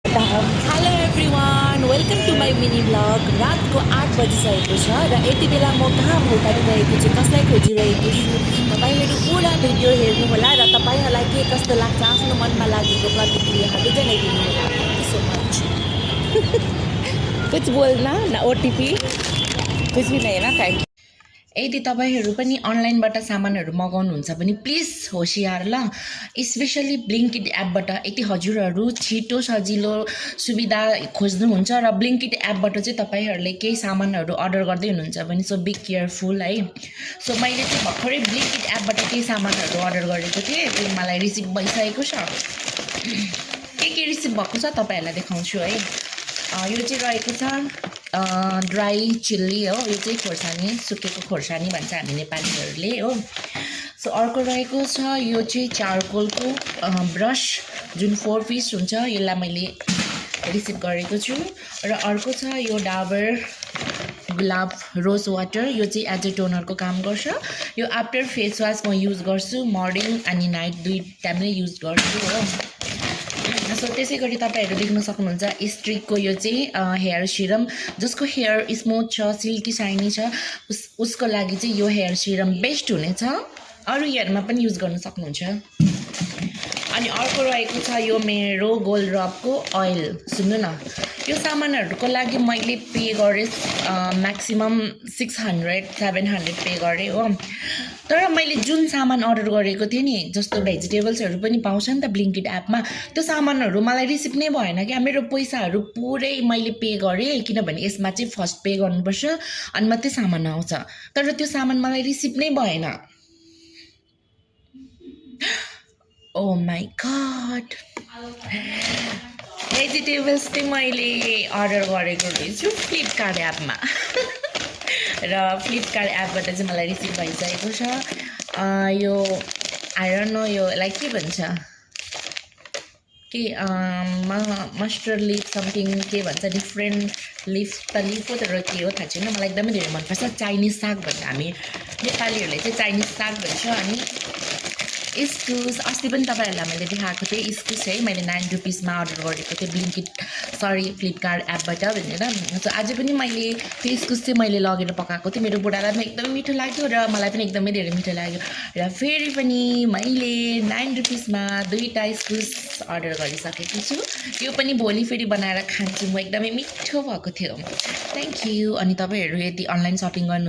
Hello everyone, welcome to my mini blog. रातको 8 बजिसकेको छ र यति बेला म कहाँ भुल्टारिरहेको छु, कसलाई खोजिरहेको छु, तपाईँहरू पुरा भिडियो हेर्नुहोला र तपाईँहरूलाई के कस्तो लाग्छ आफ्नो मनमा लागेको प्रतिक्रियाहरू जनाइदिनु होला। Thank you so much. कुछ बोल्न न, ओटिपी कुछ भी नहीं ना काई। यदि तपाईँहरू पनि अनलाइनबाट सामानहरू मगाउनुहुन्छ भने प्लिज होसियार ल, स्पेसली ब्लिङ्किट एपबाट। यदि हजुरहरू छिटो सजिलो सुविधा खोज्नुहुन्छ र ब्लिङ्किट एपबाट चाहिँ तपाईँहरूले केही सामानहरू अर्डर गर्दै हुनुहुन्छ भने सो बी केयरफुल है। सो मैले चाहिँ भर्खरै ब्लिङ्किट एपबाट केही सामानहरू अर्डर गरेको थिएँ, त्यो मलाई रिसिभ भइसकेको छ। के रिसिभ भएको छ तपाईँहरूलाई देखाउँछु है। यो चाहिँ रहेको छ ड्राई चिल्ली हो, यो चाहिँ खोर्सानी, सुकेको खोर्सानी भन्छ हामी नेपालीहरूले हो। सो अर्को रहेको छ यो चाहिँ चारकोलको ब्रस, जुन 4 पिस हुन्छ, यसलाई मैले रिसिभ गरेको छु। र अर्को छ यो डाबर गुलाब रोज वाटर, यो चाहिँ एज ए टोनरको काम गर्छ। यो आफ्टर फेस वास म युज गर्छु, मर्निङ अनि नाइट दुई टाइममै युज गर्छु हो। सो त्यसै गरी तपाईँहरू देख्न सक्नुहुन्छ स्ट्रिकको यो चाहिँ हेयर सिरम, जसको हेयर स्मुथ छ, सिल्की साइनी छ, उसको लागि चाहिँ यो हेयर सिरम बेस्ट हुनेछ। अरू हेयरमा पनि युज गर्न सक्नुहुन्छ। अनि अर्को रहेको छ यो मेरो गोल्ड ड्रपको ओइल। सुन्नु न, यो सामानहरूको लागि मैले पे गरेँ म्याक्सिमम् 600-700 पे गरेँ हो। तर मैले जुन सामान अर्डर गरेको थिएँ नि, जस्तो भेजिटेबल्सहरू पनि पाउँछ नि त ब्लिङ्किट एपमा, त्यो सामानहरू मलाई रिसिभ नै भएन क्या। मेरो पैसाहरू पुरै मैले पे गरेँ, किनभने यसमा चाहिँ फर्स्ट पे गर्नुपर्छ अनि मात्रै सामान आउँछ। तर त्यो सामान मलाई रिसिभ नै भएन। ओ माई गॉड, भेजिटेबल्स चाहिँ मैले अर्डर गरेको रहेछु फ्लिपकार्ट एपमा। र फ्लिपकार्ट एपबाट चाहिँ मलाई रिसिभ भइसकेको छ। यो आई डोन्ट नो यो लाइक के भन्छ, के मस्टर्ड लिफ समथिङ के भन्छ, डिफ्रेन्ट लिफ त लिफ हो तर के हो थाहा छैन। मलाई एकदमै धेरै मनपर्छ। चाइनिज साग भन्छ, हामी नेपालीहरूले चाहिँ चाइनिज साग भन्छ। अनि इस्कुस, अस्ति पनि तपाईँहरूलाई मैले देखाएको थिएँ इस्कुस है, मैले 9 रुपिसमा अर्डर गरेको थिएँ फ्लिपकार्ट एपबाट भनेर। सो आज पनि मैले त्यो इस्कुस चाहिँ मैले लगेर पकाएको थिएँ। मेरो बुढालाई पनि एकदमै मिठो लाग्यो र मलाई पनि एकदमै धेरै मिठो लाग्यो। र फेरि पनि मैले 9 रुपिसमा 2टा इस्कुस अर्डर गरिसकेको छु। यो पनि भोलि फेरि बनाएर खान्छु म, एकदमै मिठो भएको थियो। Thank you. अनि तपाईँहरू यदि अनलाइन सपिङ गर्नु